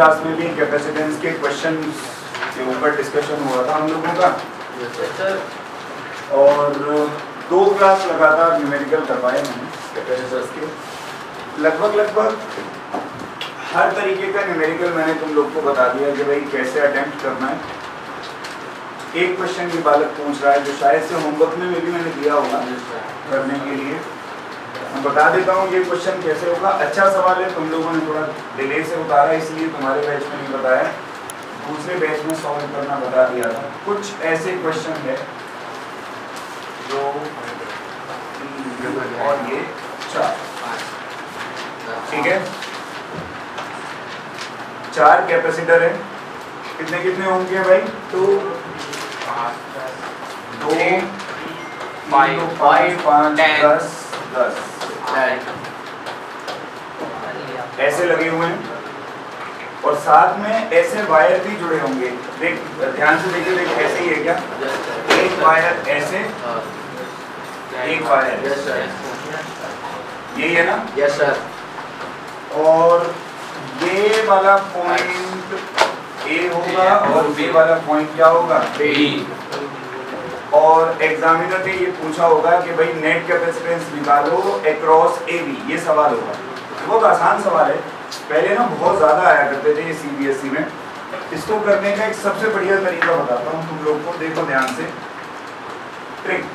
Class में भी capacitance के क्वेश्चन के ऊपर डिस्कशन हुआ था हम लोगों का, और 2 क्लास लगातार न्यूमेरिकल करवाए हैं कैपेसिटर्स के। लगभग हर तरीके का न्यूमेरिकल मैंने तुम लोग को बता दिया कि भाई कैसे अटेम्प्ट करना है। एक क्वेश्चन ये बालक पूछ रहा है जो शायद से होमवर्क में भी मैंने दिया होगा करने के लिए, मैं बता देता हूँ ये क्वेश्चन कैसे होगा। अच्छा सवाल है, तुम लोगों ने थोड़ा डिले से उतारा इसलिए तुम्हारे बैच में नहीं बताया, दूसरे बैच में सॉल्व करना बता दिया था। कुछ ऐसे क्वेश्चन है जो और ये 4, ठीक है, 4 कैपेसिटर है। कितने होंगे भाई? 2 5 10 ऐसे लगे हुए हैं, और साथ में ऐसे वायर भी जुड़े होंगे। देख ध्यान से देखिए, देख ऐसे ही है क्या? एक वायर ऐसे, एक वायर, यही है ना? Yes sir. और ये वाला पॉइंट ए होगा और बी वाला पॉइंट क्या होगा? बी। और एग्जामिनर ने ये पूछा होगा कि भाई नेट कैपेसिटेंस निकालो अक्रॉस ए बी, ये सवाल होगा। बहुत आसान सवाल है, पहले ना बहुत ज़्यादा आया करते थे ये सीबीएसई में। इसको करने का एक सबसे बढ़िया तरीका बताता हूँ तुम लोग को, देखो ध्यान से। ट्रिक,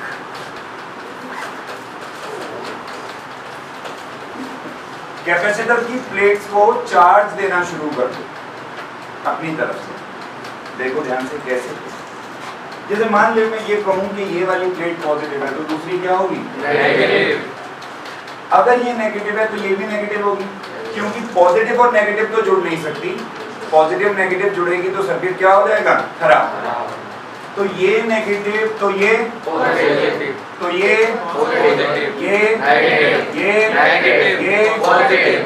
कैपेसिटर की प्लेट्स को चार्ज देना शुरू कर दो अपनी तरफ से। देखो ध्यान से कैसे। जैसे मान ले मैं ये कहूँ कि ये वाली प्लेट पॉजिटिव है तो दूसरी क्या होगी? नेगेटिव। अगर ये नेगेटिव है तो ये भी नेगेटिव होगी, क्योंकि पॉजिटिव और नेगेटिव तो जुड़ नहीं सकती। पॉजिटिव नेगेटिव जुड़ेगी तो सर्किट क्या हो जाएगा? खराब। तो ये नेगेटिव, तो ये पॉजिटिव, तो ये पॉजिटिव, ये नेगेटिव, ये पॉजिटिव।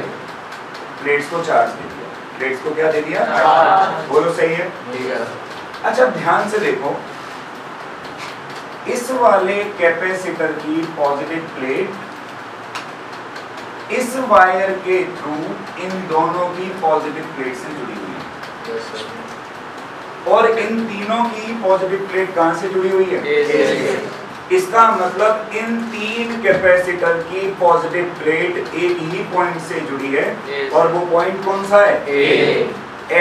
प्लेट्स को चार्ज दे दिया। प्लेट्स को क्या दे दिया? बोलो सही है? अच्छा ध्यान से देखो, इस वाले कैपेसिटर की पॉजिटिव प्लेट इस वायर के थ्रू इन दोनों की पॉजिटिव प्लेट से जुड़ी हुई है, और इन तीनों की पॉजिटिव प्लेट कहां से जुड़ी हुई है? इसका मतलब इन 3 कैपेसिटर की पॉजिटिव प्लेट एक ही पॉइंट से जुड़ी है, और वो पॉइंट कौन सा है? ए।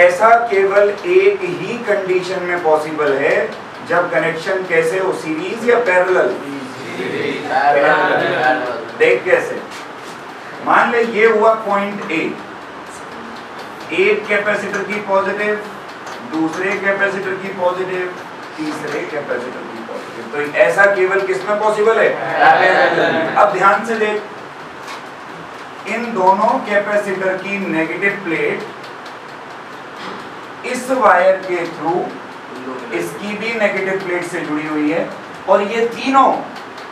ऐसा केवल एक ही कंडीशन में पॉसिबल है, जब कनेक्शन कैसे हो? सीरीज या पैरेलल? देख कैसे, मान ले ये हुआ पॉइंट ए, एक कैपेसिटर की पॉजिटिव, दूसरे कैपेसिटर की पॉजिटिव, तीसरे कैपेसिटर की पॉजिटिव। तो ऐसा केवल किसमें पॉसिबल है? अब ध्यान से देख, इन दोनों कैपेसिटर की नेगेटिव प्लेट इस वायर के थ्रू इसकी भी नेगेटिव प्लेट से जुड़ी हुई है, और ये तीनों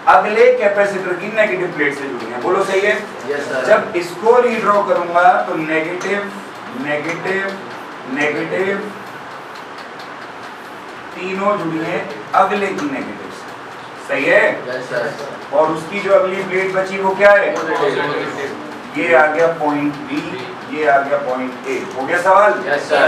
अगले कैपेसिटर की नेगेटिव प्लेट से जुड़ी है। बोलो सही है? yes, जब इसको रीड्रॉ करूंगा तो नेगेटिव नेगेटिव नेगेटिव तीनों जुड़ी है अगले की नेगेटिव से। सही है? yes, और उसकी जो अगली प्लेट बची वो क्या है? ये आ गया पॉइंट बी, ये आ गया पॉइंट ए। हो गया सवाल? yes, sir.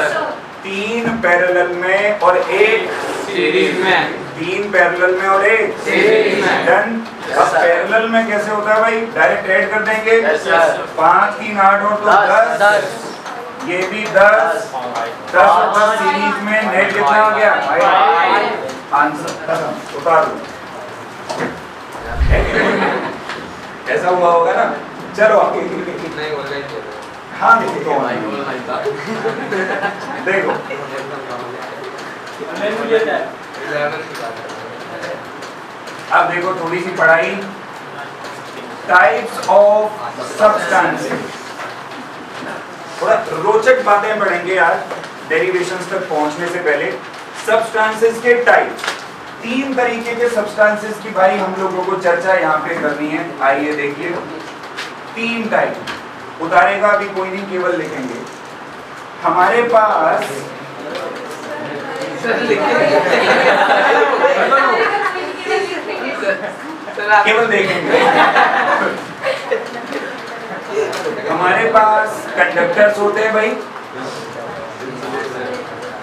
3 पैरेलल में और 1 सीरीज में। 3 पैरेलल में और 1 सीरीज में। डन। अब पैरेलल में कैसे होता है भाई? डायरेक्ट ऐड कर देंगे। 5 3 8 और 2 10, ये भी 10 और 10 सीरीज में नेट कितना आ गया? आंसर खत्म, उतार दो। ऐसा हुआ होगा ना? चलो आगे। नहीं बोल रहे। हाँ देखो, देखो अब देखो थोड़ी सी पढ़ाई। टाइप्स ऑफ सब्सटेंसेस, थोड़ा रोचक बातें पढ़ेंगे आज डेरिवेशंस तक पहुंचने से पहले। सब्सटेंसेस के टाइप, 3 तरीके के सब्सटेंसेस की भाई हम लोगों को चर्चा यहाँ पे करनी है। आइए देखिए, 3 टाइप। उतारेगा अभी कोई नहीं, केवल लिखेंगे। हमारे पास केवल देखेंगे। हमारे पास कंडक्टर्स होते हैं भाई,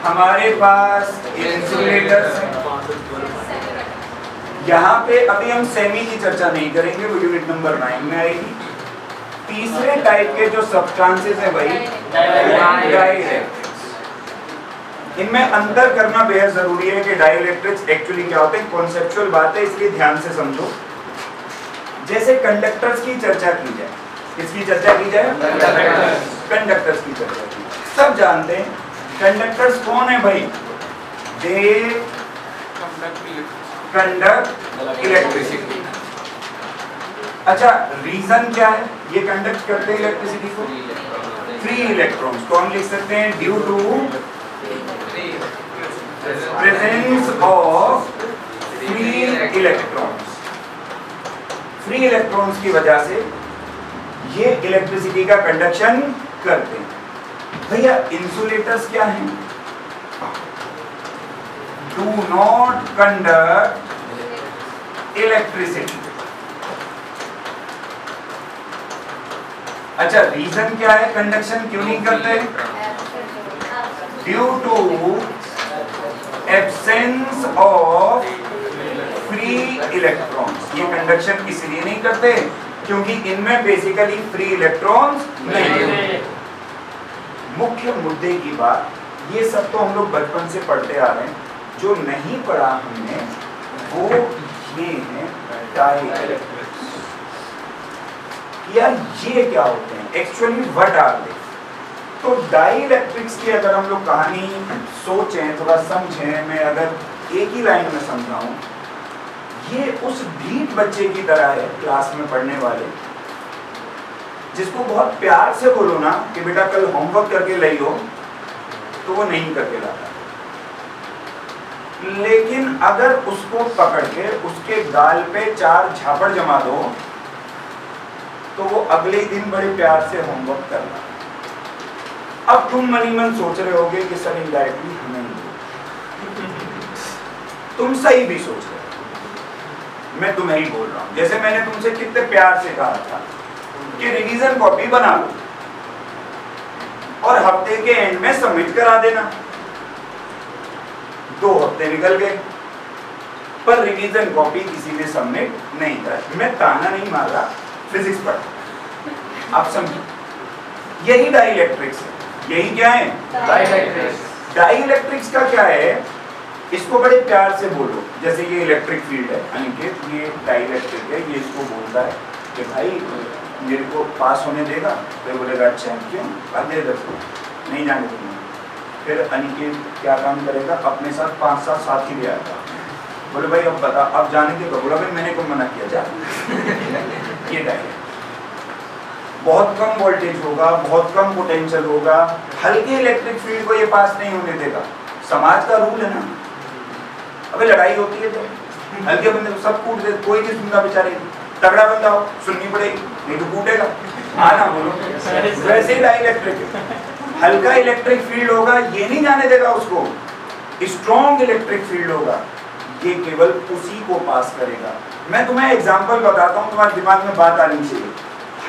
हमारे पास इंसुलेटर्स हैं। यहाँ पे अभी हम सेमी की चर्चा नहीं करेंगे, वो यूनिट नंबर 9 में आएगी। तीसरे टाइप के जो सब्सटेंसेस हैं भाई, डाइइलेक्ट्रिक्स। इनमें अंतर करना बेहद जरूरी है कि डाइइलेक्ट्रिक्स एक्चुअली क्या होते हैं। कॉन्सेप्चुअल बात है, इसलिए ध्यान से समझो। जैसे कंडक्टर्स की चर्चा की जाए, किसकी चर्चा की जाए? कंडक्टर्स की चर्चा की जाए। सब जानते हैं कंडक्टर्स कौन है भाई? They conduct electricity. अच्छा, रीजन क्या है ये कंडक्ट करते हैं इलेक्ट्रिसिटी को? Free electrons. कौन लिख सकते हैं? Due to presence of free electrons. Free electrons की वजह से ये इलेक्ट्रिसिटी का कंडक्शन करते हैं। भैया इंसुलेटर्स क्या हैं? Do not conduct electricity. अच्छा, रीजन क्या है? कंडक्शन क्यों नहीं करते? Due to absence of free electrons. ये कंडक्शन इसलिए नहीं करते क्योंकि इनमें बेसिकली फ्री इलेक्ट्रॉन्स नहीं है। मुख्य मुद्दे की बात, ये सब तो हम लोग बचपन से पढ़ते आ रहे हैं। जो नहीं पढ़ा हमने वो ये है डाइइलेक्ट्रिक्स। यार ये क्या होते हैं एक्चुअली, व्हाट आर दे? तो डाइइलेक्ट्रिक्स की अगर हम लोग कहानी सोचें, थोड़ा समझें, मैं अगर एक ही लाइन में समझाऊं, ये उस ढीठ बच्चे की तरह है क्लास में पढ़ने वाले, जिसको बहुत प्यार से बोलो ना कि बेटा कल होमवर्क करके लाई हो, तो वो नहीं करके लाता। लेकिन अगर उसको पकड़ के उसके गाल पे 4 झापड़ जमा दो तो वो अगले दिन बड़े प्यार से होमवर्क कर रहा। अब तुम मनी मन सोच रहे होगे कि सर इनडायरेक्टली हमें ही, तुम सही भी सोच रहे हो, मैं तुम्हें ही बोल रहा हूं। जैसे मैंने तुमसे कितने प्यार से कहा था कि रिवीजन कॉपी बना लो और हफ्ते के एंड में सबमिट करा देना। 2 हफ्ते निकल गए पर रिवीजन कॉपी किसी ने सबमिट नहीं करा। मैं ताना नहीं मार रहा, फिजिक्स पढ़। आप समझो, यही डाइइलेक्ट्रिक्स है। यही क्या है? डाइइलेक्ट्रिक्स। डाइइलेक्ट्रिक्स का क्या है? इसको बड़े प्यार से बोलो। जैसे ये इलेक्ट्रिक फील्ड है अनिकेत, ये डाइइलेक्ट्रिक है, ये इसको बोलता है कि भाई मेरे को पास होने देगा, तो बोलेगा अच्छा क्यों, आगे नहीं जाने दूंगा। फिर अनिकेत क्या काम करेगा? अपने साथ 5-7 साथी ले आएगा, बोले भाई अब बता, अब जाने देगा। बोला भाई मैंने क्यों मना किया, जा। ये डाइइलेक्ट्रिक बहुत कम वोल्टेज होगा, बहुत कम पोटेंशियल होगा, हल्के इलेक्ट्रिक फील्ड को ये पास नहीं होने देगा। समाज का रूल है ना। अबे लड़ाई होती है तो हल्के बंदे को सब कूट दे, कोई नहीं सुनता बेचारे। तगड़ा बंदा हो सुननी पड़ेगी, नहीं तो कूटेगा। हाँ ना बोलो। वैसे ही डाइइलेक्ट्रिक, हल्का इलेक्ट्रिक फील्ड होगा, ये नहीं जाने देगा उसको। स्ट्रॉन्ग इलेक्ट्रिक फील्ड होगा, ये केवल उसी को पास करेगा। मैं तुम्हें एग्जांपल बताता हूँ, तुम्हारे दिमाग में बात आनी चाहिए।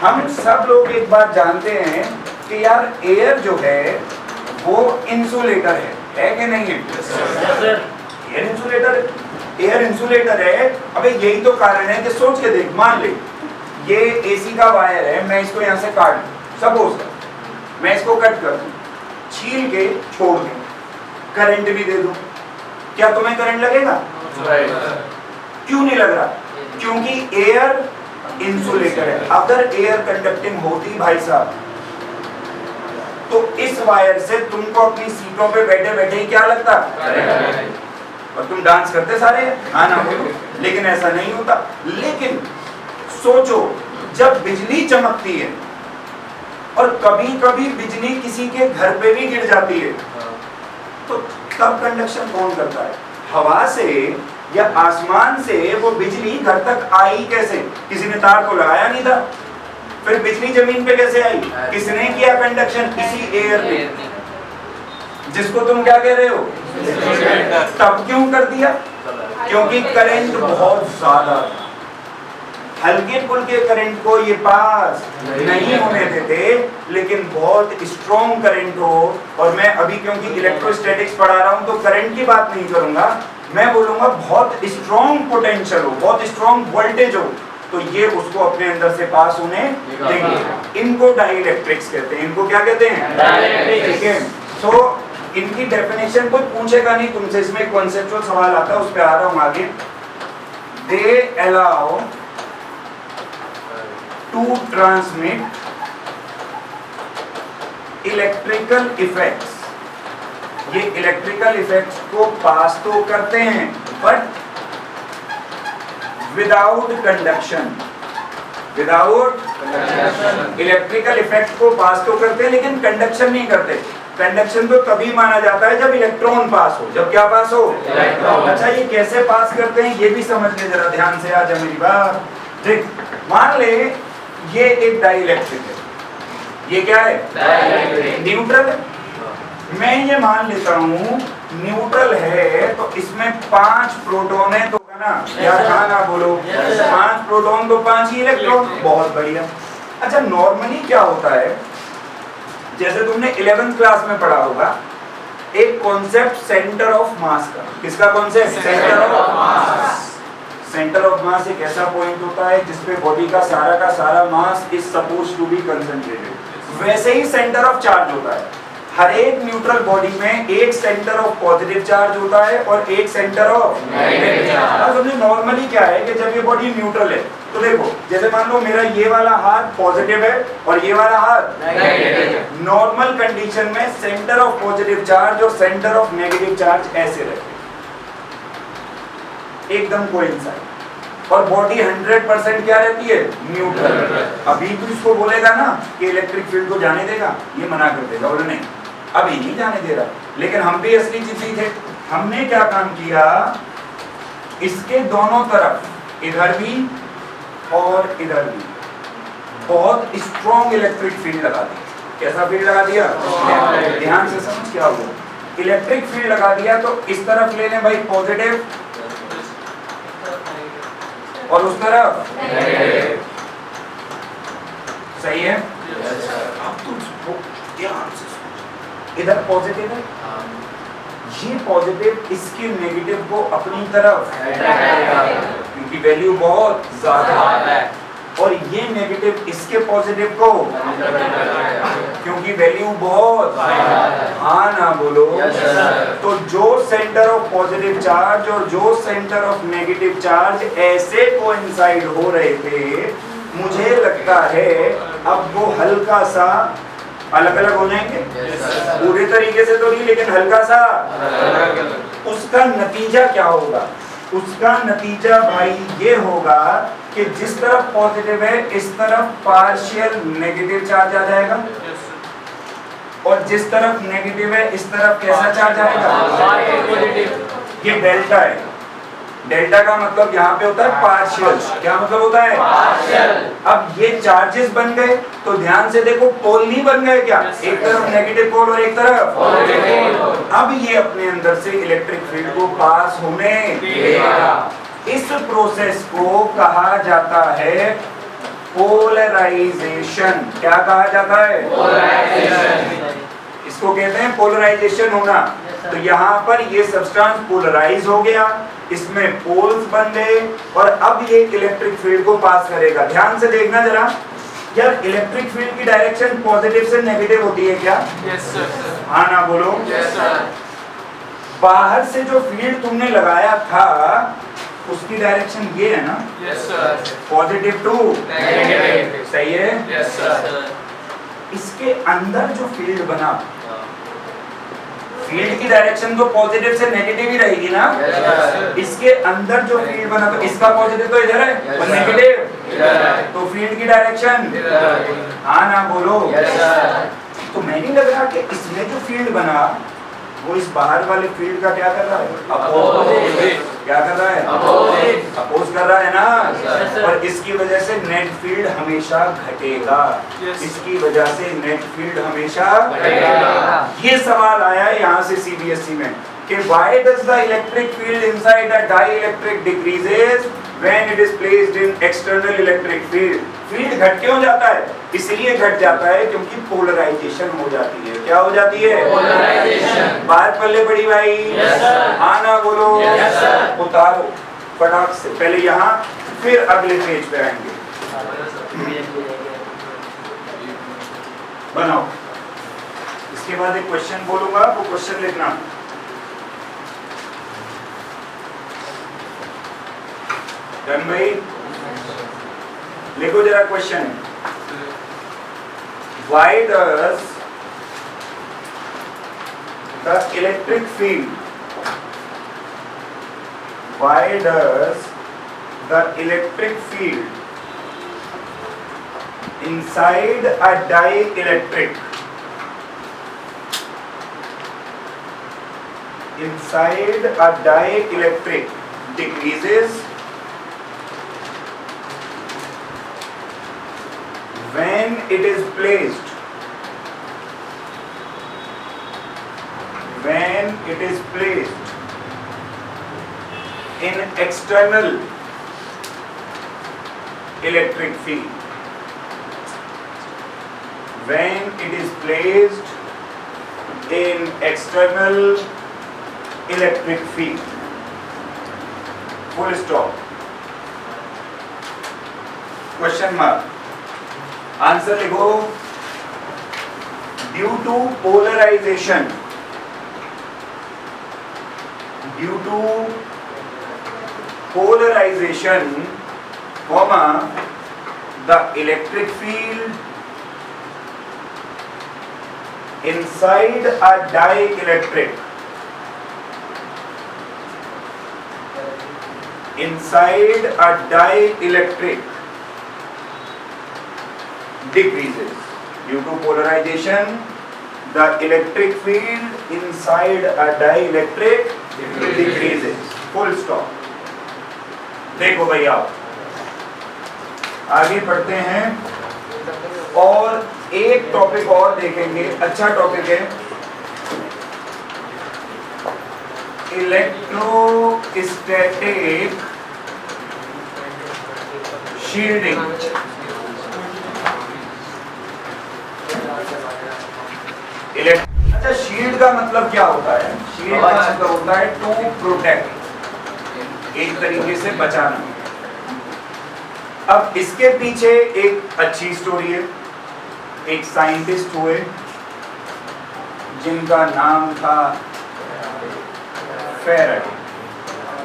हम सब लोग एक बात जानते हैं कि यार एयर जो है वो इंसुलेटर है कि नहीं है? एयर इंसुलेटर है, एयर इंसुलेटर है। अबे यही तो कारण है कि सोच के देख, मान ले ये एसी का वायर है, मैं इसको यहाँ से काट दूं, सपोज मैं इसको कट कर दूं, छील के छोड़ दूं, करंट भी दे दूं, क्या तुम्हें करंट लगेगा? क्यों नहीं लग रहा? क्योंकि एयर इंसुलेटर है। अगर एयर कंडक्टिंग होती भाई साहब, तो इस वायर से तुमको अपनी सीटों पे बैठे बैठे ही क्या लगता, और तुम डांस करते सारे, हाँ ना बोलो। लेकिन ऐसा नहीं होता। लेकिन सोचो, जब बिजली चमकती है और कभी कभी बिजली किसी के घर पे भी गिर जाती है, तो तब कंडक्शन कौन करता है? हवा से या आसमान से वो बिजली घर तक आई कैसे? किसी ने तार को लगाया नहीं था। फिर बिजली जमीन पे कैसे आई? किसने किया कंडक्शन? इसी एयर ने, जिसको तुम क्या कह रहे हो? तब क्यों कर दिया? क्योंकि करंट बहुत ज्यादा था। हल्के फुल्के करंट को ये पास नहीं होने देते, लेकिन बहुत स्ट्रॉन्ग करंट हो, और मैं अभी क्योंकि इलेक्ट्रोस्टैटिक्स पढ़ा रहा हूं तो करंट की बात नहीं करूंगा, मैं बोलूंगा बहुत स्ट्रॉन्ग पोटेंशियल हो, बहुत स्ट्रॉन्ग वोल्टेज हो, तो ये उसको अपने अंदर से पास होने देंगे। इनको डाइइलेक्ट्रिक्स कहते हैं। इनको क्या कहते हैं? ठीक है। तो इनकी डेफिनेशन कोई पूछेगा नहीं तुमसे, इसमें एक कॉन्सेप्चुअल सवाल आता है, उस पे आ रहा हूं आगे। They allow to transmit electrical effects, ये इलेक्ट्रिकल इफेक्ट्स को पास तो करते हैं but without conduction. Without electrical effect को पास तो करते हैं लेकिन कंडक्शन नहीं करते। कंडक्शन तो तभी माना जाता है जब इलेक्ट्रॉन पास हो। जब क्या पास हो? इलेक्ट्रॉन। अच्छा, ये कैसे पास करते हैं ये भी समझ ले जरा ध्यान से, आ जा मेरी बात। देख, मान ले ये एक डाइइलेक्ट्रिक है। ये क्या है? डाइइलेक्ट्रिक। न्यूट्रल है। मैं ये मान लेता हूँ न्यूट्रल है, तो इसमें 5 प्रोटॉन है, तो ना या ना बोलो 5 प्रोटॉन तो 5 ही इलेक्ट्रॉन। बहुत बढ़िया। अच्छा, नॉर्मली क्या होता है, जैसे तुमने 11th क्लास में पढ़ा होगा एक कॉन्सेप्ट सेंटर ऑफ मास का। किसका concept? Centre of mass. Centre of mass एक ऐसा पॉइंट होता है जिसपे बॉडी का सारा mass is suppose to be concentrated. वैसे ही सेंटर ऑफ चार्ज होता है। हर एक न्यूट्रल बॉडी में एक सेंटर ऑफ पॉजिटिव चार्ज होता है और एक सेंटर ऑफ नेगेटिव चार्ज। समझो नॉर्मली क्या है कि जब ये बॉडी न्यूट्रल है, तो देखो जैसे मान लो मेरा ये वाला हाथ पॉजिटिव है और ये वाला हाथ नेगेटिव। नॉर्मल कंडीशन में सेंटर ऑफ पॉजिटिव चार्ज और सेंटर ऑफ नेगेटिव चार्ज ऐसे रहते हैं, एकदम कोइंसाइड, और बॉडी 100% क्या रहती है? न्यूट्रल। अभी तो इसको बोलेगा ना कि इलेक्ट्रिक फील्ड को जाने देगा, ये मना कर देगा, बोले नहीं अभी नहीं जाने दे रहा। लेकिन हम भी असली जिद्दी थे। हमने क्या काम किया, इसके दोनों तरफ इधर भी और इधर भी बहुत स्ट्रॉन्ग इलेक्ट्रिक फील्ड लगा दी। कैसा फील्ड लगा दिया? ध्यान से समझ क्या हुआ। इलेक्ट्रिक फील्ड लगा दिया तो इस तरफ ले लें भाई पॉजिटिव और उस तरफ सही है। अब तुम ध्यान से, इधर पॉजिटिव है, ये पॉजिटिव इसके नेगेटिव को अपनी तरफ, क्योंकि वैल्यू बहुत ज्यादा है, और ये नेगेटिव इसके पॉजिटिव को, क्योंकि वैल्यू बहुत, हाँ ना बोलो। तो जो सेंटर ऑफ पॉजिटिव चार्ज और जो सेंटर ऑफ नेगेटिव चार्ज ऐसे कोइंसाइड हो रहे थे, मुझे लगता है अब वो हल्का सा अलग अलग हो जाएंगे। पूरे तरीके से तो नहीं, लेकिन हल्का सा। उसका नतीजा क्या होगा? उसका नतीजा भाई ये होगा कि जिस तरफ पॉजिटिव है इस तरफ पार्शियल नेगेटिव चार्ज आ जाएगा, और जिस तरफ नेगेटिव है इस तरफ कैसा चार्ज आएगा? ये डेल्टा है। डेल्टा का मतलब यहाँ पे होता है पार्शियल। क्या मतलब होता है? पार्शियल। अब ये चार्जेस बन गए तो ध्यान से देखो, पोल नहीं बन गए क्या? एक तरफ नेगेटिव पोल और एक तरफ पॉजिटिव। अब ये अपने अंदर से इलेक्ट्रिक फील्ड को पास होने देगा। इस प्रोसेस को कहा जाता है पोलराइजेशन। क्या कहा जाता है? पोलराइजेशन। इसको कहते हैं पोलराइजेशन होना। तो यहाँ पर ये सब्सटेंस पोलराइज हो गया, इसमें पोल्स बन गए, और अब ये इलेक्ट्रिक फील्ड को पास करेगा। ध्यान से देखना जरा यार, इलेक्ट्रिक फील्ड की डायरेक्शन पॉजिटिव से नेगेटिव होती है क्या? Yes sir. हाँ ना बोलो। Yes sir. बाहर से जो फील्ड तुमने लगाया था उसकी डायरेक्शन ये है ना? Yes sir. Positive to negative, सही है? Yes sir. इसके अंदर जो फील्ड बना, फील्ड की डायरेक्शन तो पॉजिटिव से नेगेटिव ही रहेगी ना? इसके अंदर जो फील्ड बना, तो इसका पॉजिटिव तो इधर है और नेगेटिव, तो फील्ड की डायरेक्शन, हाँ ना बोलो। तो मैं नहीं लग रहा कि इसमें जो फील्ड बना वो इस बाहर वाले फील्ड का क्या कर रहा है? अपोजिट। क्या कर रहा है? अपोजिट। अपोज कर रहा है ना? और इसकी वजह से नेट फील्ड हमेशा घटेगा। इसकी वजह से नेट फील्ड हमेशा घटेगा। ये सवाल आया है यहाँ से सीबीएसई में कि why does the electric field inside a dielectric decreases When it is placed in external electric field, field घट क्यों जाता है? इसलिए घट जाता है क्योंकि पोलराइजेशन हो जाती है। क्या हो जाती है? पोलराइजेशन। बात पल्ले पड़ी भाई? Yes, sir. हाँ ना बोलो? Yes, sir. उतारो फटाक से, पहले यहाँ फिर अगले पेज पे आएंगे। बनाओ, इसके बाद एक क्वेश्चन बोलूंगा, वो क्वेश्चन लिखना। डन भाई? लिखो जरा question. Why does the electric field inside a dielectric decreases when it is placed in external electric field? When it is placed in external electric field, full stop, question mark, answer लिखो। Due to polarisation, comma the electric field inside a dielectric decreases. Due to polarization, the electric field inside a dielectric decreases. Full stop. देखो भैया, आगे पढ़ते हैं और एक topic और देखेंगे। अच्छा टॉपिक है, इलेक्ट्रोस्टैटिक शील्डिंग। अच्छा, शील्ड का मतलब क्या होता है? शील्ड का मतलब होता है टू प्रोटेक्ट, एक तरीके से बचाना। अब इसके पीछे एक अच्छी स्टोरी है। एक साइंटिस्ट हुए जिनका नाम था फैराडे,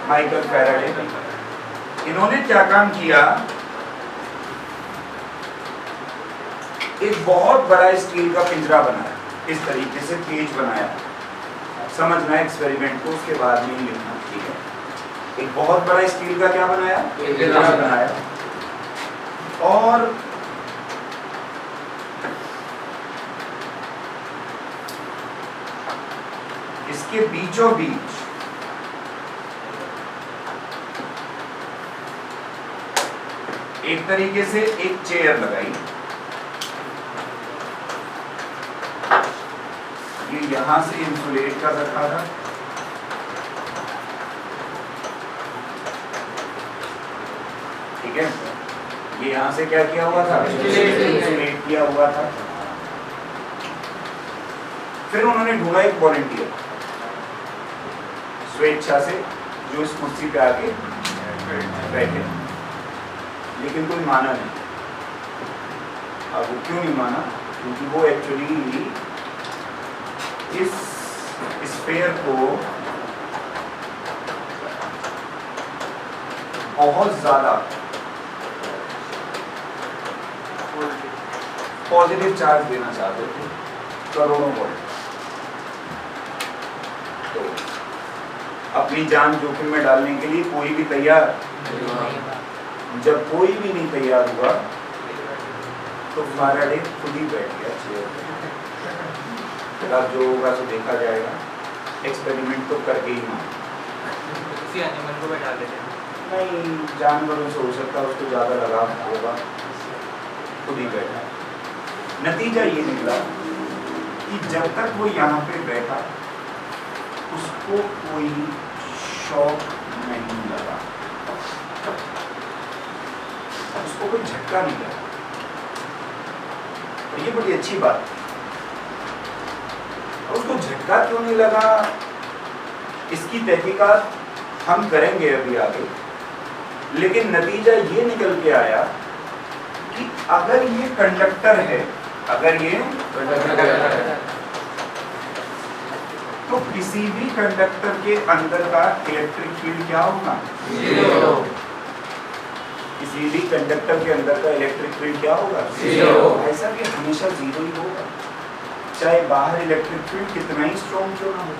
माइकल फैराडे। इन्होंने क्या काम किया, एक बहुत बड़ा स्टील का पिंजरा बनाया, इस तरीके से पेज बनाया। समझना एक्सपेरिमेंट को, उसके बाद में ही लिखना, ठीक है। एक बहुत बड़ा स्टील का क्या बनाया, पिंजरा बनाया, और इसके बीचों बीच एक तरीके से एक चेयर लगाई। ये यहां से इंसुलेट कर रखा था, ठीक है। ये यहां से क्या किया हुआ था, इंसुलेट किया हुआ था। फिर उन्होंने ढूंढा एक वॉलंटियर स्वेच्छा से, जो इस कुर्सी पे आके बैठे, लेकिन कोई माना नहीं। अब वो क्यों नहीं माना? क्योंकि वो एक्चुअली इस स्फीयर को बहुत ज्यादा पॉजिटिव चार्ज देना चाहते थे, करोड़ों वोल्ट। तो अपनी जान जोखिम में डालने के लिए कोई भी तैयार, जब कोई भी नहीं तैयार हुआ तो फैराडे खुद ही बैठ गया चेयर पे। अब जो होगा तो देखा जाएगा, एक्सपेरिमेंट तो करके ही मान। किसी एनिमल को बैठा देते हैं? नहीं, जानवरों से हो सकता है, उसको ज़्यादा लगाव होगा, खुद ही बैठा। नतीजा ये निकला कि जब तक वो यहाँ पे बैठा उसको कोई शॉक नहीं लगा। उसको कोई झटका नहीं लगा। और ये बड़ी अच्छी बात है। उसको झटका क्यों नहीं लगा, इसकी तहकीकात हम करेंगे अभी आगे, लेकिन नतीजा ये निकल के आया कि अगर ये कंडक्टर है, अगर ये तो किसी भी कंडक्टर के अंदर का इलेक्ट्रिक फील्ड क्या होगा? जीरो। किसी भी कंडक्टर के अंदर का इलेक्ट्रिक फील्ड क्या होगा? जीरो। ऐसा कि हमेशा जीरो ही होगा, चाहे बाहर इलेक्ट्रिक फील्ड कितना ही स्ट्रॉन्ग क्यों ना हो,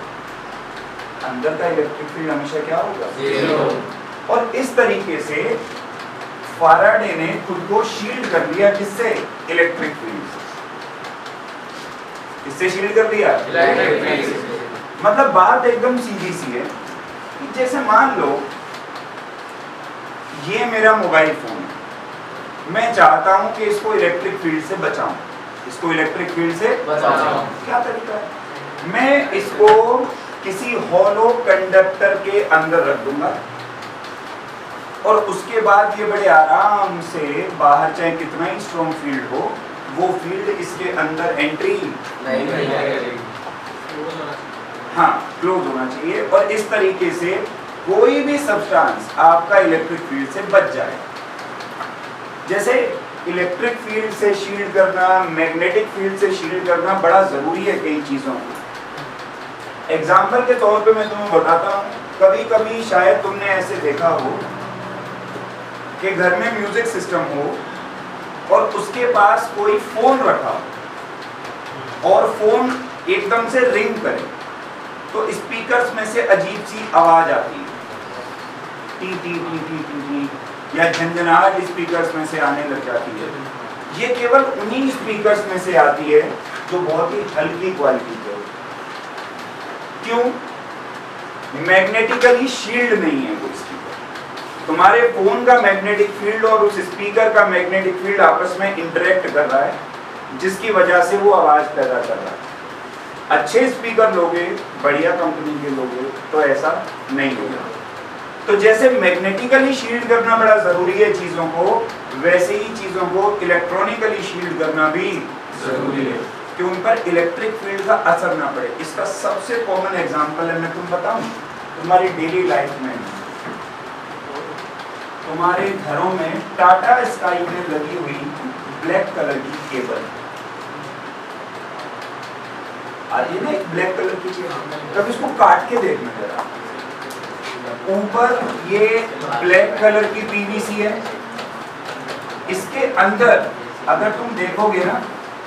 अंदर का इलेक्ट्रिक फील्ड हमेशा क्या होगा? जीरो। और इस तरीके से फाराडे ने खुद को शील्ड कर लिया, किससे? इलेक्ट्रिक फील्ड से। किससे शील्ड कर लिया? Electric field. मतलब बात एकदम सीधी सी है कि जैसे मान लो ये मेरा मोबाइल फोन है, मैं चाहता हूं कि इसको इलेक्ट्रिक फील्ड से बचाऊं, इसको इलेक्ट्रिक फील्ड से बचाओ। क्या तरीका है? मैं इसको किसी हॉलो कंडक्टर के अंदर रख दूंगा और उसके बाद ये बड़े आराम से बाहर चाहे कितना ही स्ट्रॉन्ग फील्ड हो, वो फील्ड इसके अंदर एंट्री नहीं। हाँ क्लोज होना चाहिए। और इस तरीके से कोई भी सब्सटेंस आपका इलेक्ट्रिक फील्ड से बच जाए। जैसे इलेक्ट्रिक फील्ड से शील्ड करना, मैग्नेटिक फील्ड से शील्ड करना बड़ा जरूरी है कई चीजों को। एग्जाम्पल के तौर पे मैं तुम्हें बताता हूँ, कभी कभी शायद तुमने ऐसे देखा हो कि घर में म्यूजिक सिस्टम हो और उसके पास कोई फोन रखा हो और फोन एकदम से रिंग करे तो स्पीकर्स में से अजीब सी आवाज आती है, T T T T T T, या झंझनाहट स्पीकर्स में से आने लग जाती है। ये केवल उन्हीं स्पीकर्स में से आती है जो बहुत ही हल्की क्वालिटी के होते हैं। क्यों? मैग्नेटिकली शील्ड नहीं है वो स्पीकर। तुम्हारे फोन का मैग्नेटिक फील्ड और उस स्पीकर का मैग्नेटिक फील्ड आपस में इंटरेक्ट कर रहा है, जिसकी वजह से वो आवाज पैदा कर रहा है। अच्छे स्पीकर लोगे, बढ़िया कंपनी के लोगे तो ऐसा नहीं होगा। तो जैसे मैग्नेटिकली शील्ड करना बड़ा जरूरी है चीजों को, वैसे ही चीजों को इलेक्ट्रॉनिकली शील्ड करना भी जरूरी है कि उन पर इलेक्ट्रिक फील्ड का असर ना पड़े। इसका सबसे कॉमन एग्जांपल है, मैं तुम बताऊं, तुम्हारी डेली लाइफ में तुम्हारे घरों में टाटा स्काई में लगी हुई ब्लैक कलर की केबल आती है ना, एक ब्लैक कलर की चीज, तब इसको काट के देखना जरा। ऊपर ये ब्लैक कलर की पीवीसी है, इसके अंदर अगर तुम देखोगे ना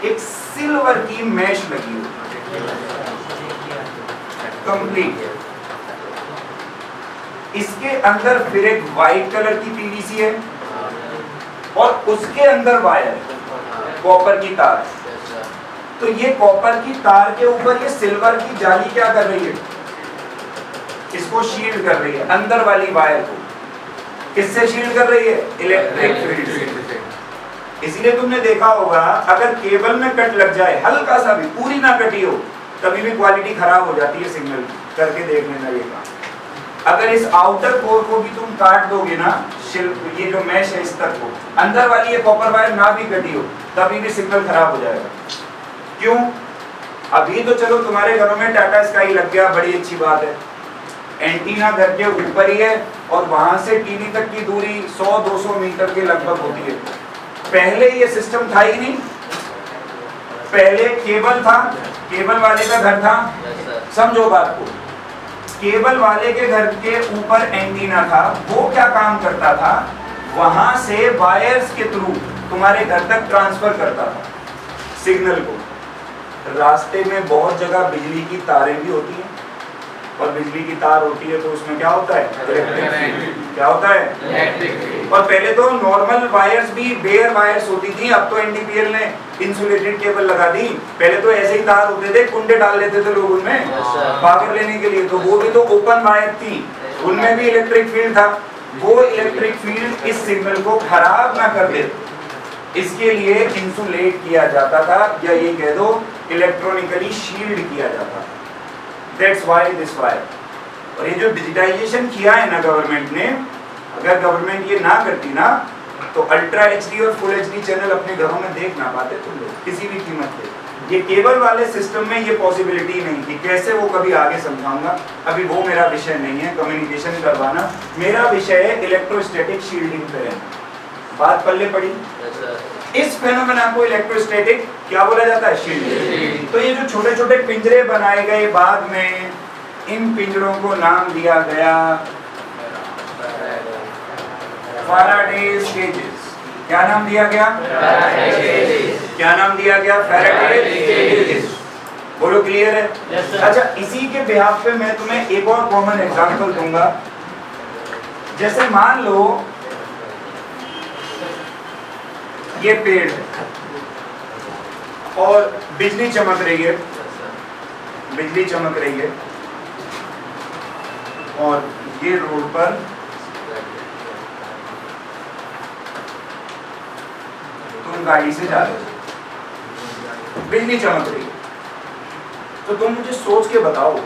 एक सिल्वर की मैश लगी हुई कंप्लीट। इसके अंदर फिर एक वाइट कलर की पीवीसी है और उसके अंदर वायर कॉपर की तार। तो ये कॉपर की तार के ऊपर ये सिल्वर की जाली क्या कर रही है? इसको शील्ड कर रही है, अंदर वाली वायर को। किससे शील्ड कर रही है? इलेक्ट्रिक फील्ड से। इसीलिए तुमने देखा होगा अगर केबल में कट लग जाए, हल्का सा भी, पूरी ना कटी हो, कभी भी क्वालिटी खराब हो जाती है सिग्नल की। करके देख लेना ये काम। अगर इस आउटर कोर को भी तुम काट दोगे ना, ये जो मैश है इस तक को, अंदर वाली ये कॉपर वायर ना भी कटी हो, तभी भी सिग्नल खराब हो जाएगा। क्यों? अभी तो चलो तुम्हारे घरों में टाटा स्काई लग गया, बड़ी अच्छी बात है, एंटीना घर के ऊपर ही है और वहां से टीवी तक की दूरी 100-200 मीटर के लगभग होती है। पहले ये सिस्टम था ही नहीं, पहले केबल था, केबल वाले का घर था। समझो बात को, केबल वाले के घर के ऊपर एंटीना था, वो क्या काम करता था? वहां से वायर्स के थ्रू तुम्हारे घर तक ट्रांसफर करता था सिग्नल को। रास्ते में बहुत जगह बिजली की तारें भी होती हैं और बिजली की तार होती है तो उसमें क्या होता है? Electric field. क्या होता है? Electric field. और पहले तो नॉर्मल वायर्स भी बेयर वायर्स होती थी, अब तो एनडीपीएल ने इंसुलेटेड केबल लगा दी। पहले तो ऐसे ही तार होते थे, कुंडे डाल लेते थे लोग उनमें पावर लेने के लिए, तो वो भी तो ओपन वायर थी, उनमें भी इलेक्ट्रिक फील्ड था। वो इलेक्ट्रिक फील्ड इस सिग्नल को खराब ना कर दे, इसके लिए इंसुलेट किया जाता था, या ये कह दो इलेक्ट्रॉनिकली शील्ड किया जाता था। That's why this wire। और ये जो डिजिटाइजेशन किया है ना गवर्नमेंट ने, अगर गवर्नमेंट ये ना करती ना तो अल्ट्रा एचडी और फुल एचडी चैनल अपने घरों में देख ना पाते तुम लोग किसी भी कीमत पे। ये केबल वाले सिस्टम में ये पॉसिबिलिटी नहीं थी, कैसे वो कभी आगे समझाऊंगा, अभी वो मेरा विषय नहीं है कम्युनिकेशन करवाना, मेरा विषय है इलेक्ट्रोस्टैटिक शील्डिंग पे रहना। बात पल्ले पड़ी। इस फेनोमेना को इलेक्ट्रोस्टैटिक क्या बोला जाता है? शील्डिंग। तो ये जो छोटे छोटे पिंजरे बनाए गए बाद में, इन पिंजरों को नाम दिया गया फैराडेज केजेस। क्या नाम दिया गया? क्या नाम दिया गया? फैराडेज केजेस। बोलो क्लियर है? अच्छा, इसी के बिहाफ पे मैं तुम्हें एक और कॉमन एग्जांपल दूंगा। जैसे मान लो ये पेड़ है और बिजली चमक रही है, बिजली चमक रही है और ये रोड पर तुम गाड़ी से जा रहे हो, बिजली चमक रही है, तो तुम मुझे सोच के बताओ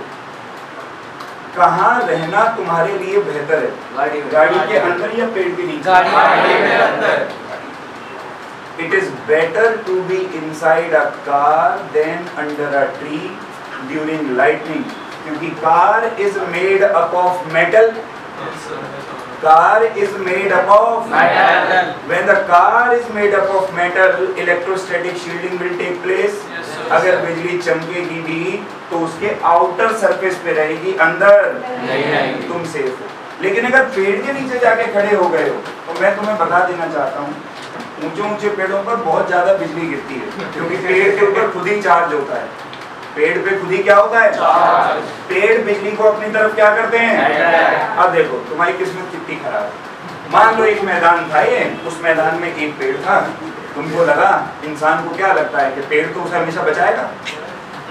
कहाँ रहना तुम्हारे लिए बेहतर है? गाड़ी के अंदर या पेड़ के नीचे? गाड़ी के अंदर। It is better to be inside a car than under a tree during lightning, क्योंकि car is made up of metal. Car is made up of metal. When the car is made up of metal, electrostatic shielding will take place. अगर बिजली चमकेगी भी तो उसके outer surface पे रहेगी, अंदर नहीं। तुम सेफ हो। लेकिन अगर पेड़ के नीचे जाके खड़े हो गए हो तो मैं तुम्हें बता देना चाहता हूँ, ऊंचे ऊंचे पेड़ों पर बहुत ज्यादा बिजली गिरती है, क्योंकि पेड़ के ऊपर खुद ही चार्ज होता है। पेड़ पे खुद ही क्या होता है? चार्ज। पेड़ बिजली को अपनी तरफ क्या करते हैं? अब देखो तुम्हारी किस्मत कितनी खराब है। मान लो एक मैदान था, ये उस मैदान में एक पेड़ था, तुमको लगा, इंसान को क्या लगता है कि पेड़ तो उसे हमेशा बचाएगा,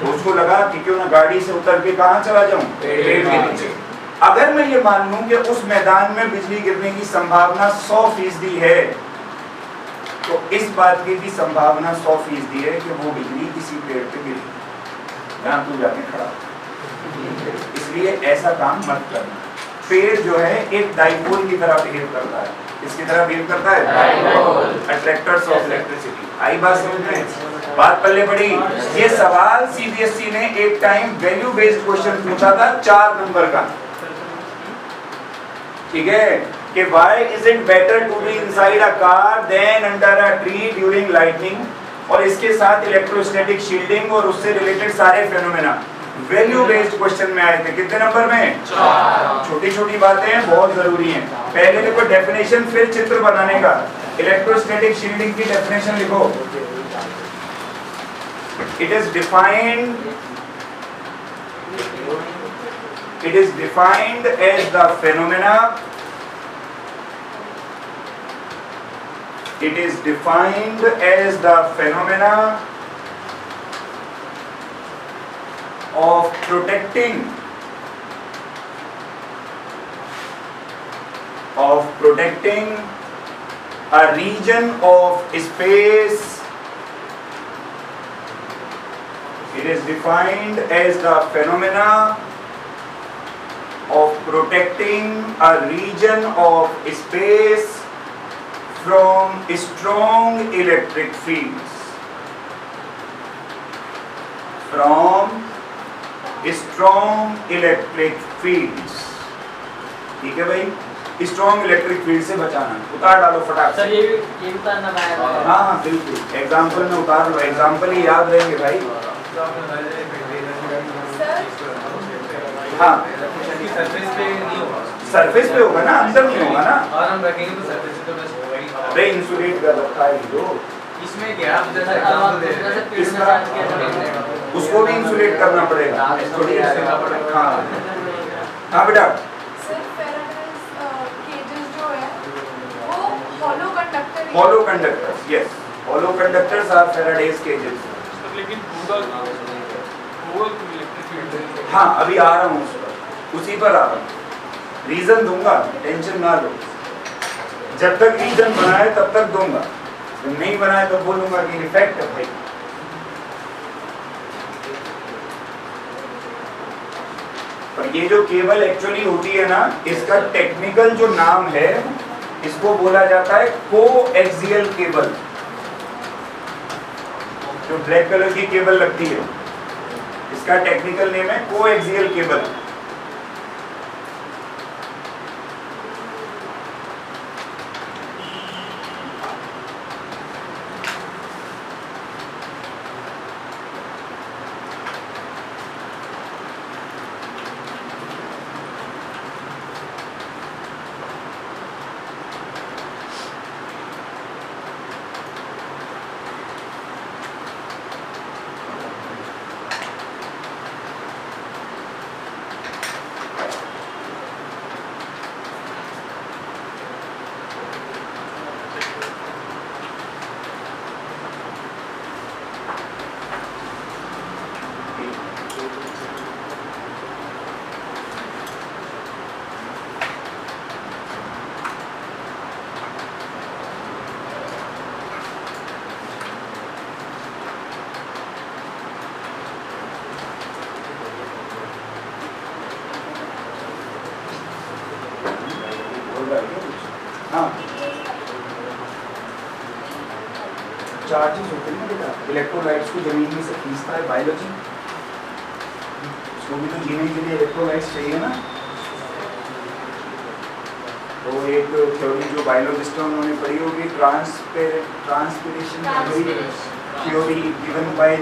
तो उसको लगा कि क्यों ना गाड़ी से उतर के कहाँ चला जाऊं? पेड़ के नीचे। अगर मैं ये मान लूं कि उस मैदान में बिजली गिरने की संभावना 100% है, तो इस बात की भी संभावना 100% है कि वो बिजली किसी पेड़ पे गिरी जहाँ तू जाके खड़ा। इसलिए ऐसा काम मत करना। पेड़ जो है एक डाइपोल की तरह बिहेव करता है। किसकी तरह बिहेव करता है? डाइपोल। Attractors of electricity. आई बात समझ में? बात पल्ले पड़ी। ये सवाल सीबीएसई ने एक टाइम वैल्यू बेस्ड क्वेश्चन पूछा था 4 नंबर का, ठीक है, कि why is it better to be inside a car than under a tree during lightning, और इसके साथ इलेक्ट्रोस्टैटिक शील्डिंग और उससे रिलेटेड सारे फेनोमेना वैल्यू बेस्ड क्वेश्चन में आए थे। कितने नंबर में? 4। छोटी छोटी बातें बहुत जरूरी हैं। पहले देखो डेफिनेशन, फिर चित्र बनाने का। इलेक्ट्रोस्टैटिक शील्डिंग की डेफिनेशन लिखो। It is defined as the phenomena, it is defined as the phenomena of protecting a region of space. It is defined as the phenomena of protecting a region of space from strong electric fields. From strong electric fields. ठीक है भाई, strong electric field से बचाना। उतार डालो फटाक से। Sir ये उतारना पाएगा? हाँ बिल्कुल, एग्जाम्पल में उतार लो, एग्जाम्पल ही याद रहेंगे भाई। हाँ सरफेस पे होगा ना, अंदर नहीं होगा ना। और हम रखेंगे तो सरफेस पे तो बस होगा। अरे इंसुलेट कर रखा है जो इसमें क्या आप जैसा एग्जांपल दे रहे हैं, इसका उसको भी इंसुलेट करना पड़ेगा। थोड़ी हाँ हाँ बेटा। Hollow conductors, yes. Hollow conductors are Faraday's cages. लेकिन गूगल इलेक्ट्रिक फील्ड। हाँ अभी आ रहा हूँ उस पर, उसी पर आ रहा हूँ। रीजन दूंगा, टेंशन ना लो। जब तक रीजन बनाए तब तक दूंगा, जब नहीं बनाए तो बोलूंगा कि इफेक्ट है भाई। पर ये जो केबल एक्चुअली होती है ना, इसका टेक्निकल जो नाम है इसको बोला जाता है कोएक्सियल केबल। जो ब्लैक कलर की केबल लगती है इसका टेक्निकल नेम है कोएक्सियल केबल। हाँ, चार्जेस होते हैं बेटा, इलेक्ट्रोलाइट्स को जमीन में से खींचता है बायोलॉजी। उसको भी तो जीने के लिए इलेक्ट्रोलाइट्स चाहिए ना। तो एक थ्योरी जो बायोलॉजिस्ट हैं उन्होंने पढ़ी होगी, transpiration theory given by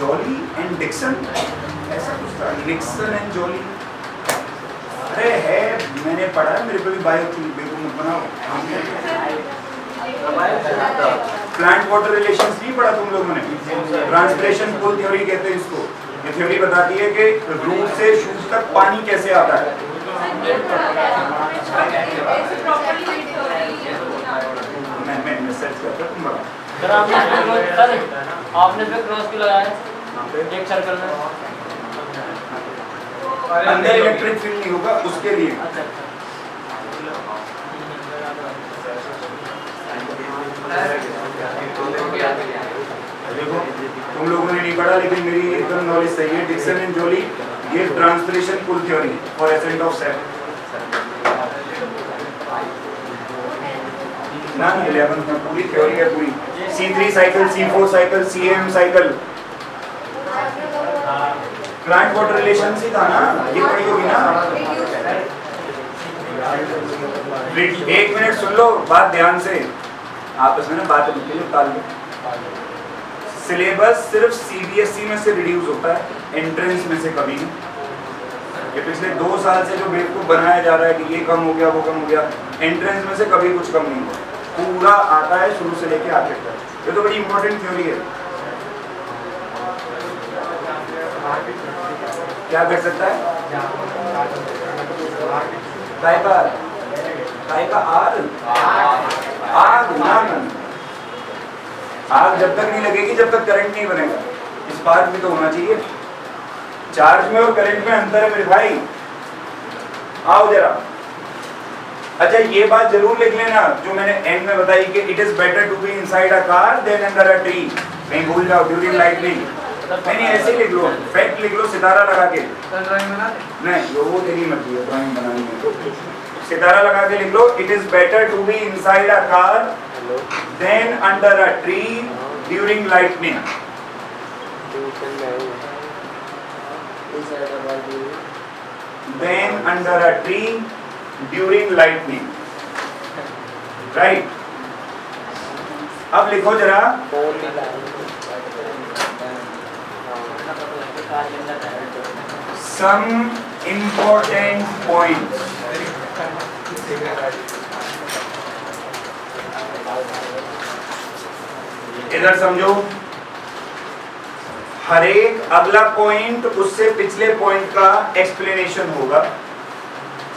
Joly and Dixon, ऐसा कुछ था, डिक्सन एंड जॉली। अरे है, मैंने पढ़ा है, मेरे को भी बायो थी, बेवकूफ मत बनाओ। प्लांट वाटर रिलेशंस नहीं पढ़ा तुम लोगों ने? ट्रांसपिरेशन पुल थ्योरी कहते हैं इसको। ये थ्योरी बताती है कि रूट से शूट तक पानी कैसे आता है। मैं सर्च करता तुम बताओ। सर आपने पे क्रॉस क्यों लगाया एक सर्कल में? अंदर इलेक्ट्रिक फील्ड नहीं होगा उसके लिए। देखो तुम लोगों ने नहीं पढ़ा लेकिन मेरी एकदम नॉलेज सही है। डिक्सन एंड जॉली, ये transpiration pull theory for ascent of sap ना 11 में पूरी थ्योरी है पूरी। C3 cycle, C4 cycle, CM cycle, plant water relation ही था ना, ये पढ़ी होगी ना। एक मिनट सुन लो बात ध्यान से, आपस में ना बात होती है ताल में। सिलेबस सिर्फ CBSE में से रिड्यूस होता है, एंट्रेंस में से कभी नहीं। ये पिछले 2 साल से जो बेवकूफ बनाया जा रहा है कि ये कम हो गया वो कम हो गया, एंट्रेंस में से कभी कुछ कम नहीं हुआ, पूरा आता है शुरू से लेके आखिर तक। ये तो बड़ी इंपॉर्टेंट थ्योरी है। क्या कर सकता है? काय का आग जब तक नहीं लगेगी जब तक करंट नहीं बनेगा। स्पार्क भी तो होना चाहिए। चार्ज में और करंट में अंतर है मेरे भाई, आओ जरा। अच्छा ये बात जरूर लिख लेना जो मैंने एंड में बताई कि it is better to be inside a car than under a tree. नहीं भूल जाओ ड्यूरिंग लाइटनिंग। नहीं ऐसे लिख लो, फैक्ट लिख लो सितारा लगा के। नहीं वो तेरी मर्जी है ड्राइंग बनानी है। सितारा लगा के लिख लो, it is better to be inside a car than under a tree during lightning. Than under a tree during lightning, right. अब लिखो जरा, some important points। इधर समझो, हर एक अगला पॉइंट उससे पिछले पॉइंट का एक्सप्लेनेशन होगा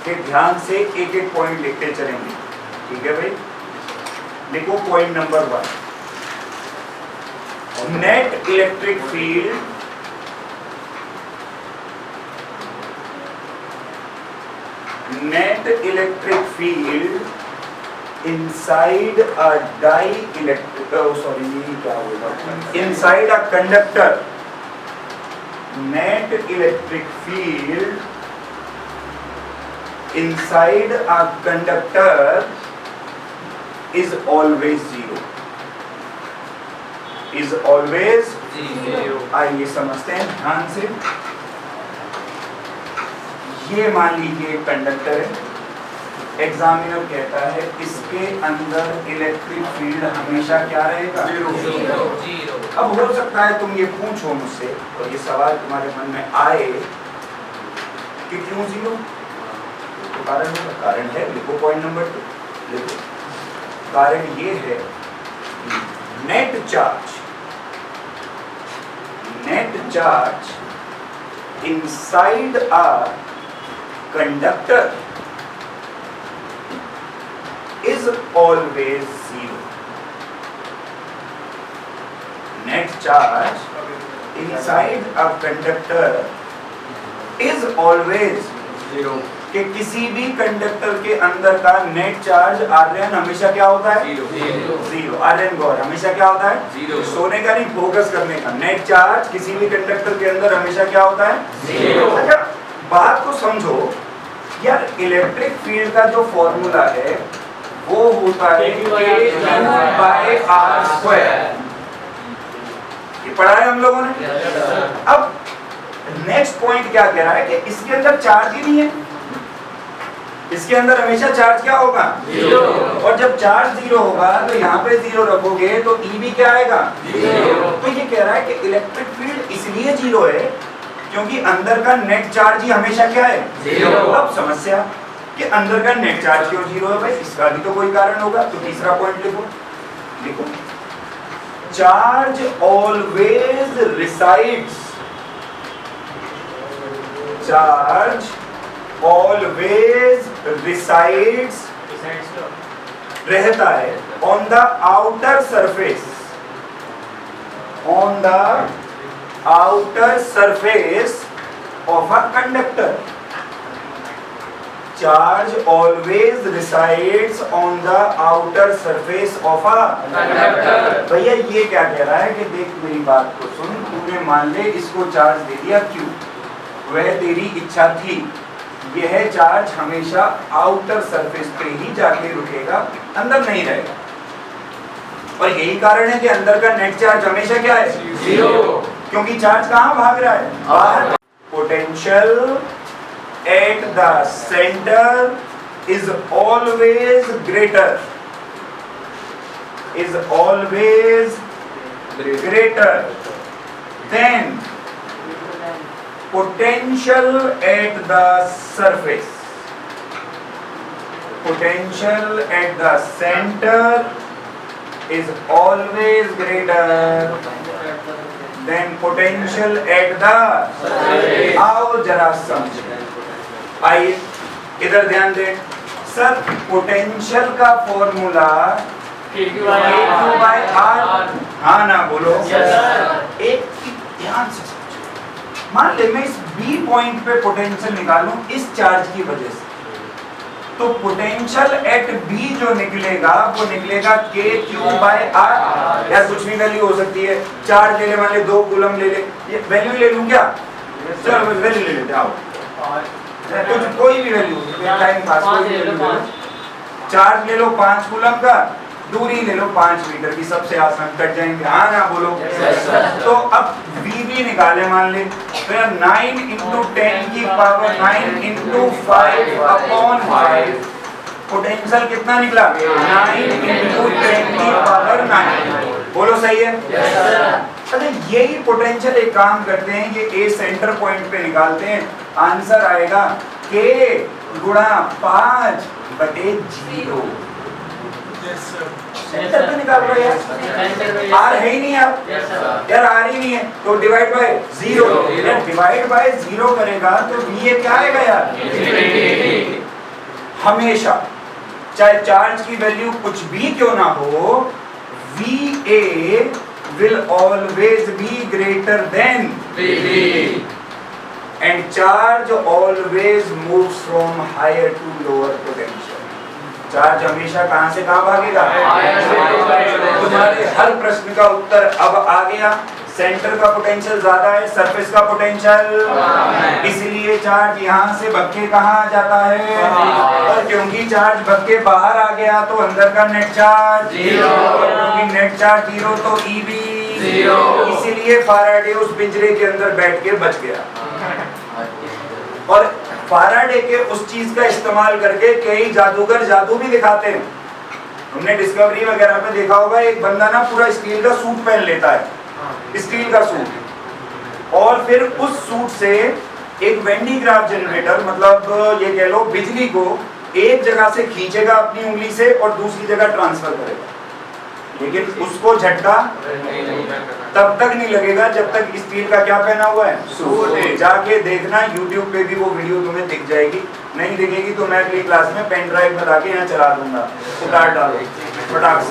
कि ध्यान से एक एक पॉइंट लिखते चलेंगे, ठीक है भाई। देखो point number 1, net electric field inside a dielectric, inside a conductor, net electric field inside a conductor is always zero. Is always zero. आइए समझते हैं ध्यान से। ये मान लीजिए कंडक्टर है, एग्जामिनर कहता है इसके अंदर इलेक्ट्रिक फील्ड हमेशा क्या रहेगा? जीरो। अब हो सकता है तुम ये पूछो मुझसे और ये सवाल तुम्हारे मन में आए कि क्यों जीरो? तो कारण है, लिखो पॉइंट नंबर 2 लिखो। कारण ये है net charge inside a conductor is always zero. Net charge inside a conductor is always zero. कि किसी भी कंडक्टर के अंदर का नेट चार्ज आर्यन हमेशा क्या होता है? जीरो। आर्यन गौर हमेशा क्या होता है? जीरो। सोने का नहीं, फोकस करने का। नेट चार्ज किसी भी कंडक्टर के अंदर हमेशा क्या होता है? जीरो। अच्छा बात को समझो यार, इलेक्ट्रिक फील्ड का जो फॉर्मूला है वो होता है K/R²। ये पढ़ा है हम लोगों ने। अब नेक्स्ट पॉइंट क्या कह रहा है कि इसके अंदर चार्ज ही नहीं है, इसके अंदर हमेशा चार्ज क्या होगा? जीरो। और जब चार्ज जीरो होगा तो यहाँ पे जीरो रखोगे तो ई भी क्या आएगा? जीरो। तो ये कह रहा है कि इलेक्ट्रिक फील्ड इसलिए जीरो है क्योंकि अंदर का नेट चार्ज ही हमेशा क्या है? जीरो। अब समस्या कि अंदर का नेट चार्ज क्यों जीरो है भाई, इसका भी तो कोई कारण होगा। तो तीसरा पॉइंट लिखो charge always resides, charge always resides रहता है on the outer surface, on the outer surface of a conductor. Charge always resides on the outer surface of a conductor. भैया ये क्या कह रहा है कि देख मेरी बात को सुन, तूने मान ले इसको चार्ज दे दिया क्यों? वह तेरी इच्छा थी, यह चार्ज हमेशा आउटर सरफेस पे ही जाके रुकेगा, अंदर नहीं रहेगा। और यही कारण है कि अंदर का नेट चार्ज हमेशा क्या है? जीरो। क्योंकि चार्ज कहाँ भाग रहा है? बाहर। Potential at the centre is always greater, is always greater than potential at the surface. Potential at the center is always greater than potential at the surface. आओ जरा समझें। आइए इधर ध्यान दें सर, पोटेंशियल का फॉर्मूला Q/R। हाँ ना बोलो। एक ध्यान से मान ले मैं इस B पॉइंट पे पोटेंशियल निकालूं इस चार्ज की वजह से, तो पोटेंशियल एट B जो निकलेगा वो निकलेगा KQ/R। या कुछ भी वैल्यू हो सकती है, चार्ज ले ले, मान ले 2 कूलम ले ले, ये वैल्यू ले लूं क्या? चलो वैल्यू ले लेते आओ, कुछ कोई भी वैल्यू, टाइम पास कोई भी वैल्यू। चार्ज ले लो 5 कूलम का, दूरी ले लो 5 मीटर की, सबसे आसान कट जाएंगे। हाँ ना बोलो। तो अब V निकाले मान ले, फिर 9 × 10 की पावर 9 × 5/5 पोटेंशियल कितना निकला? 9 × 10 की पावर 9। बोलो सही है? अरे यही पोटेंशियल एक काम करते हैं, ये A सेंटर पॉइंट पे निकालते हैं, आंसर आएगा K × 5/0। सेंटर पे निकाल रहे हैं, आर है ही नहीं यार आर ही नहीं है, तो डिवाइड बाय 0। डिवाइड बाय 0 करेगा तो V क्या आएगा यार? हमेशा चाहे चार्ज की वैल्यू कुछ भी क्यों ना हो, VA will always be greater than VB and charge always moves from higher to lower potential. Charge हमेशा कहां से कहां भागेगा? तुम्हारे हर प्रश्न का उत्तर अब आ गया। सेंटर का पोटेंशियल ज्यादा है, सरफेस का पोटेंशियल, इसलिए चार्ज यहाँ से भग के कहाँ आ जाता है? और क्योंकि चार्ज भग के बाहर आ गया तो अंदर का नेट चार्ज 0, क्योंकि नेट चार्ज 0 तो ई भी 0, इसीलिए फाराडे उस पिंजरे के अंदर बैठ के बच गया। और फाराडे के उस चीज का इस्तेमाल करके कई जादूगर जादू भी दिखाते हैं। हमने डिस्कवरी वगैरह में देखा होगा, एक बंदा ना पूरा स्टील का सूट पहन लेता है, स्टील का सूट, और फिर उस सूट से एक वेंडी ग्राफ जनरेटर, मतलब ये कह लो बिजली को एक जगह से खींचेगा अपनी उंगली से और दूसरी जगह ट्रांसफर करेगा, लेकिन उसको झटका तब तक नहीं लगेगा जब तक स्टील का क्या पहना हुआ है, सूट। जाके देखना YouTube पे भी वो वीडियो तुम्हें दिख जाएगी, नहीं दिखेगी तो मैं अगली क्लास में पेन ड्राइव बता के यहाँ चला दूंगा, उतार डालो फटाक से।